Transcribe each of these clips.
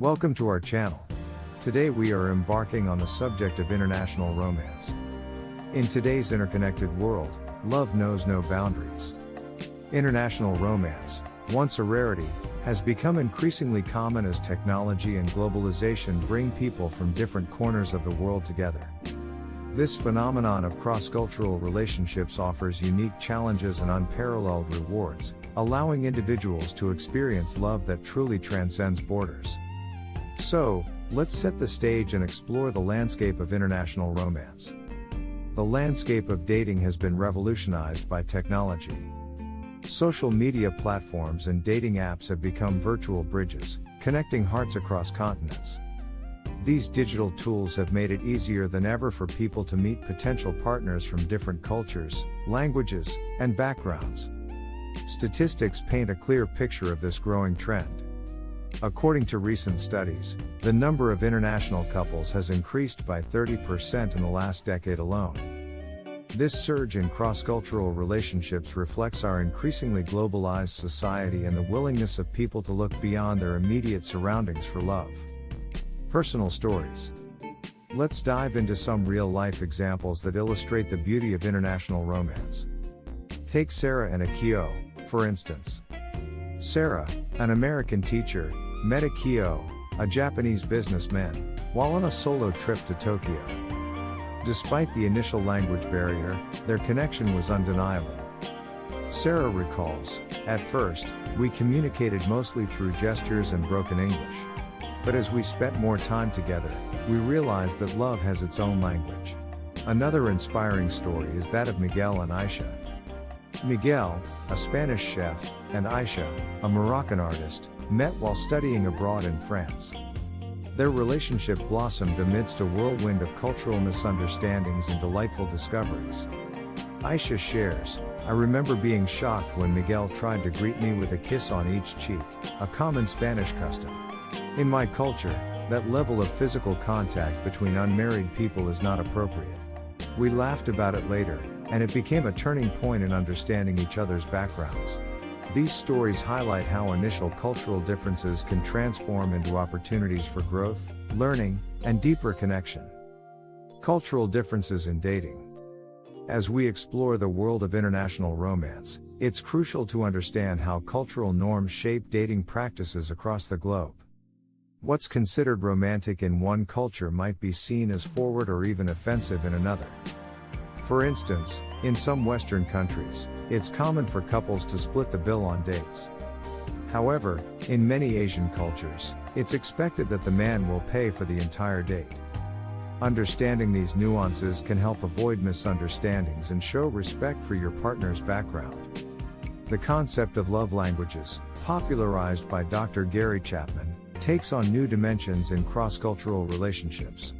Welcome to our channel. Today we are embarking on the subject of international romance. In today's interconnected world, love knows no boundaries. International romance, once a rarity, has become increasingly common as technology and globalization bring people from different corners of the world together. This phenomenon of cross-cultural relationships offers unique challenges and unparalleled rewards, allowing individuals to experience love that truly transcends borders. So, let's set the stage and explore the landscape of international romance. The landscape of dating has been revolutionized by technology. Social media platforms and dating apps have become virtual bridges, connecting hearts across continents. These digital tools have made it easier than ever for people to meet potential partners from different cultures, languages, and backgrounds. Statistics paint a clear picture of this growing trend. According to recent studies, the number of international couples has increased by 30% in the last decade alone. This surge in cross-cultural relationships reflects our increasingly globalized society and the willingness of people to look beyond their immediate surroundings for love. Personal stories. Let's dive into some real-life examples that illustrate the beauty of international romance. Take Sarah and Akio, for instance. Sarah, an American teacher, met Akio, a Japanese businessman, while on a solo trip to Tokyo. Despite the initial language barrier, their connection was undeniable. Sarah recalls, "At first, we communicated mostly through gestures and broken English. But as we spent more time together, we realized that love has its own language." Another inspiring story is that of Miguel and Aisha. Miguel, a Spanish chef, and Aisha, a Moroccan artist, met while studying abroad in France. Their relationship blossomed amidst a whirlwind of cultural misunderstandings and delightful discoveries. Aisha shares, "I remember being shocked when Miguel tried to greet me with a kiss on each cheek, a common Spanish custom. In my culture, that level of physical contact between unmarried people is not appropriate. We laughed about it later, and it became a turning point in understanding each other's backgrounds." These stories highlight how initial cultural differences can transform into opportunities for growth, learning, and deeper connection. Cultural differences in dating. As we explore the world of international romance, it's crucial to understand how cultural norms shape dating practices across the globe. What's considered romantic in one culture might be seen as forward or even offensive in another. For instance, in some Western countries, it's common for couples to split the bill on dates. However, in many Asian cultures, it's expected that the man will pay for the entire date. Understanding these nuances can help avoid misunderstandings and show respect for your partner's background. The concept of love languages, popularized by Dr. Gary Chapman, takes on new dimensions in cross-cultural relationships.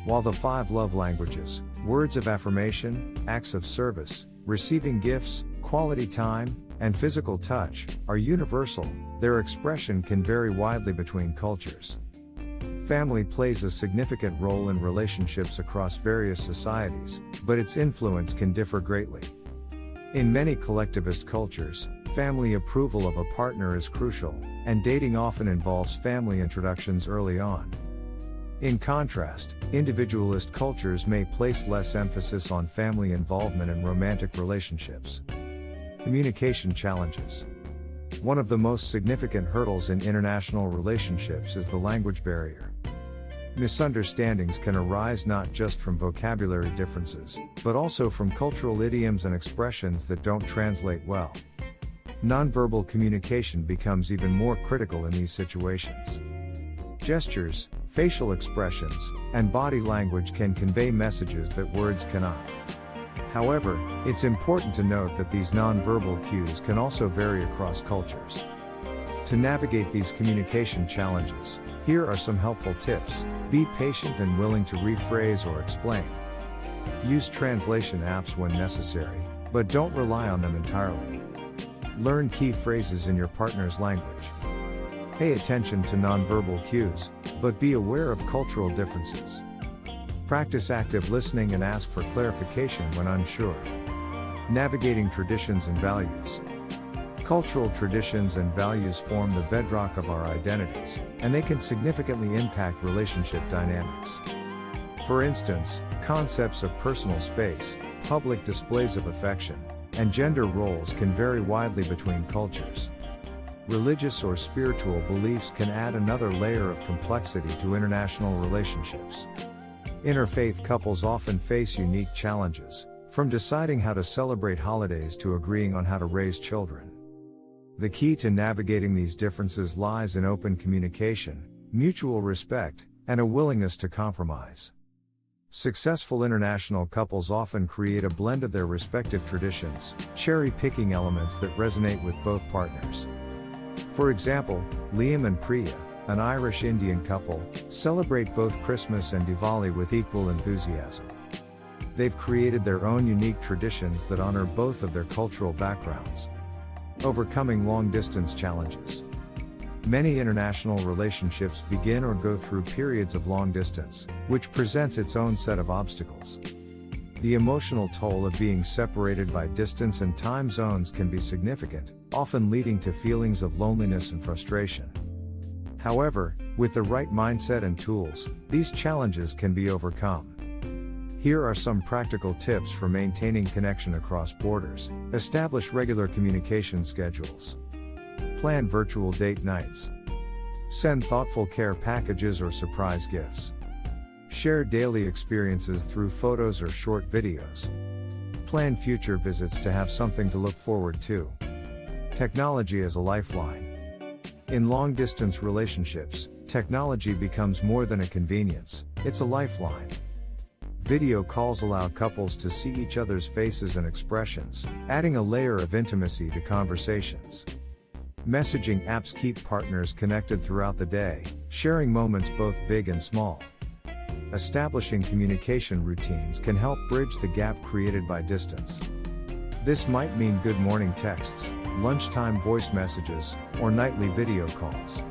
While the 5 love languages, words of affirmation, acts of service, receiving gifts, quality time, and physical touch, are universal, their expression can vary widely between cultures. Family plays a significant role in relationships across various societies, but its influence can differ greatly. In many collectivist cultures, family approval of a partner is crucial, and dating often involves family introductions early on. In contrast, individualist cultures may place less emphasis on family involvement in romantic relationships. Communication challenges. One of the most significant hurdles in international relationships is the language barrier. Misunderstandings can arise not just from vocabulary differences, but also from cultural idioms and expressions that don't translate well. Nonverbal communication becomes even more critical in these situations. Gestures, facial expressions, and body language can convey messages that words cannot. However, it's important to note that these nonverbal cues can also vary across cultures. To navigate these communication challenges, here are some helpful tips. Be patient and willing to rephrase or explain. Use translation apps when necessary, but don't rely on them entirely. Learn key phrases in your partner's language. Pay attention to nonverbal cues, but be aware of cultural differences. Practice active listening and ask for clarification when unsure. Navigating traditions and values. Cultural traditions and values form the bedrock of our identities, and they can significantly impact relationship dynamics. For instance, concepts of personal space, public displays of affection, and gender roles can vary widely between cultures. Religious or spiritual beliefs can add another layer of complexity to international relationships. Interfaith couples often face unique challenges, from deciding how to celebrate holidays to agreeing on how to raise children. The key to navigating these differences lies in open communication, mutual respect, and a willingness to compromise. Successful international couples often create a blend of their respective traditions, cherry-picking elements that resonate with both partners. For example, Liam and Priya, an Irish-Indian couple, celebrate both Christmas and Diwali with equal enthusiasm. They've created their own unique traditions that honor both of their cultural backgrounds. Overcoming long-distance challenges. Many international relationships begin or go through periods of long distance, which presents its own set of obstacles. The emotional toll of being separated by distance and time zones can be significant, often leading to feelings of loneliness and frustration. However, with the right mindset and tools, these challenges can be overcome. Here are some practical tips for maintaining connection across borders. Establish regular communication schedules. Plan virtual date nights. Send thoughtful care packages or surprise gifts. Share daily experiences through photos or short videos. Plan future visits to have something to look forward to. Technology as a lifeline. In long-distance relationships, technology becomes more than a convenience, it's a lifeline. Video calls allow couples to see each other's faces and expressions, adding a layer of intimacy to conversations. Messaging apps keep partners connected throughout the day, sharing moments both big and small. Establishing communication routines can help bridge the gap created by distance. This might mean good morning texts, lunchtime voice messages, or nightly video calls.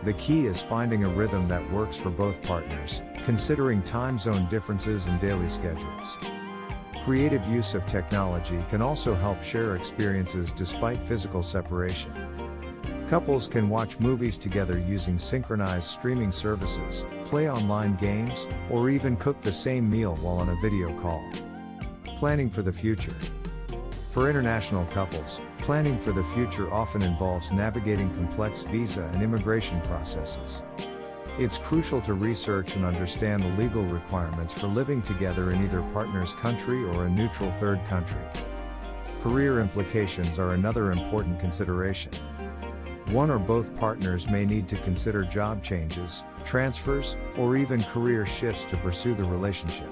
The key is finding a rhythm that works for both partners, considering time zone differences and daily schedules. Creative use of technology can also help share experiences despite physical separation. Couples can watch movies together using synchronized streaming services, play online games, or even cook the same meal while on a video call. Planning for the future. For international couples, planning for the future often involves navigating complex visa and immigration processes. It's crucial to research and understand the legal requirements for living together in either partner's country or a neutral third country. Career implications are another important consideration. One or both partners may need to consider job changes, transfers, or even career shifts to pursue the relationship.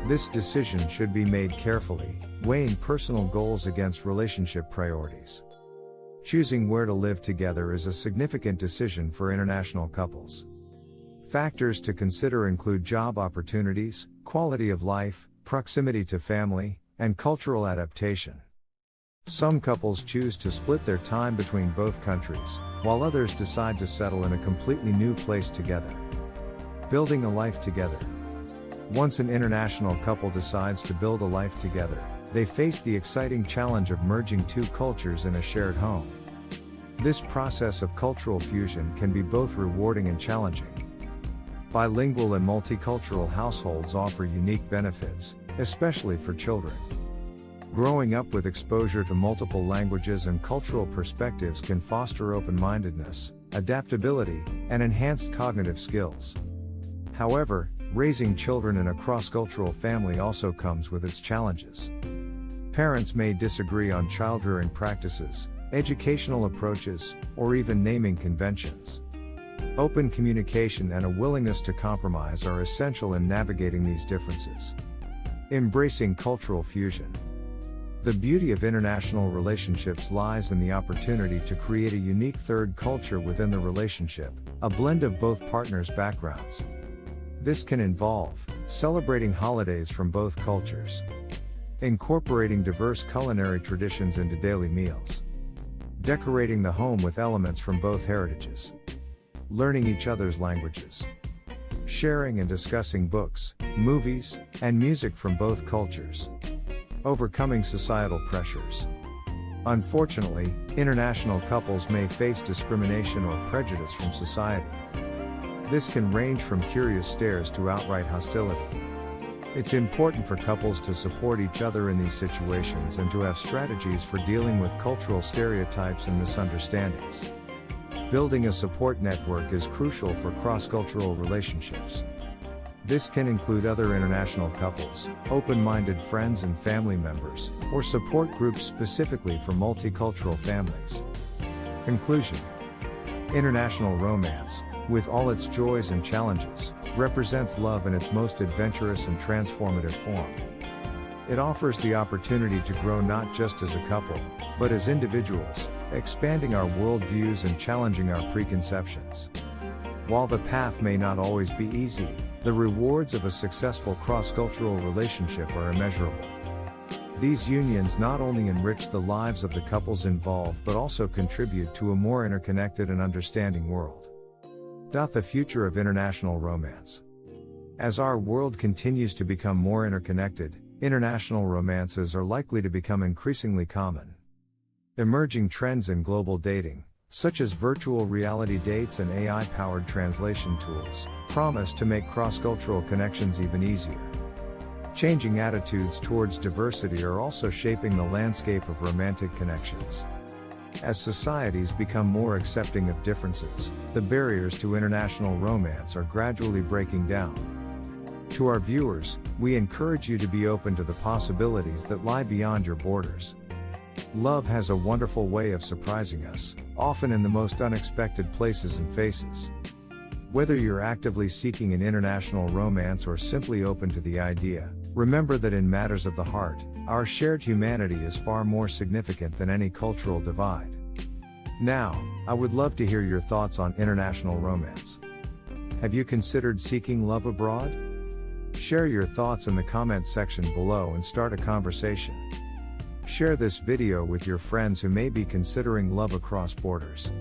This decision should be made carefully, weighing personal goals against relationship priorities. Choosing where to live together is a significant decision for international couples. Factors to consider include job opportunities, quality of life, proximity to family, and cultural adaptation. Some couples choose to split their time between both countries, while others decide to settle in a completely new place together. Building a life together. Once an international couple decides to build a life together, they face the exciting challenge of merging two cultures in a shared home. This process of cultural fusion can be both rewarding and challenging. Bilingual and multicultural households offer unique benefits, especially for children. Growing up with exposure to multiple languages and cultural perspectives can foster open-mindedness, adaptability, and enhanced cognitive skills. However, raising children in a cross-cultural family also comes with its challenges. Parents may disagree on child-rearing practices, educational approaches, or even naming conventions. Open communication and a willingness to compromise are essential in navigating these differences. Embracing cultural fusion. The beauty of international relationships lies in the opportunity to create a unique third culture within the relationship, a blend of both partners' backgrounds. This can involve celebrating holidays from both cultures, incorporating diverse culinary traditions into daily meals, decorating the home with elements from both heritages, learning each other's languages, sharing and discussing books, movies, and music from both cultures, overcoming societal pressures. Unfortunately, international couples may face discrimination or prejudice from society. This can range from curious stares to outright hostility. It's important for couples to support each other in these situations and to have strategies for dealing with cultural stereotypes and misunderstandings. Building a support network is crucial for cross-cultural relationships. This can include other international couples, open-minded friends and family members, or support groups specifically for multicultural families. Conclusion: international romance, with all its joys and challenges, represents love in its most adventurous and transformative form. It offers the opportunity to grow not just as a couple, but as individuals, expanding our worldviews and challenging our preconceptions. While the path may not always be easy, the rewards of a successful cross-cultural relationship are immeasurable. These unions not only enrich the lives of the couples involved but also contribute to a more interconnected and understanding world. The future of international romance. As our world continues to become more interconnected, international romances are likely to become increasingly common. Emerging trends in global dating, such as virtual reality dates and AI-powered translation tools, promise to make cross-cultural connections even easier. Changing attitudes towards diversity are also shaping the landscape of romantic connections. As societies become more accepting of differences, the barriers to international romance are gradually breaking down. To our viewers, we encourage you to be open to the possibilities that lie beyond your borders. Love has a wonderful way of surprising us, often in the most unexpected places and faces. Whether you're actively seeking an international romance or simply open to the idea, remember that in matters of the heart, our shared humanity is far more significant than any cultural divide. Now, I would love to hear your thoughts on international romance. Have you considered seeking love abroad? Share your thoughts in the comment section below and start a conversation. Share this video with your friends who may be considering love across borders.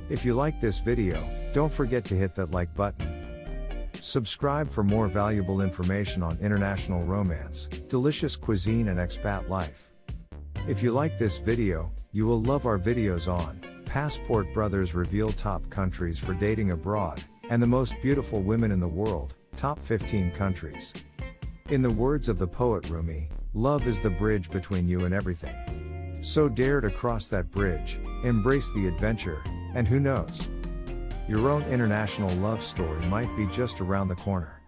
If you like this video, don't forget to hit that like button. Subscribe for more valuable information on international romance, delicious cuisine and expat life. If you like this video, you will love our videos on Passport Brothers reveal top countries for dating abroad, and the most beautiful women in the world, top 15 countries. In the words of the poet Rumi, love is the bridge between you and everything. So dare to cross that bridge, embrace the adventure, and who knows? Your own international love story might be just around the corner.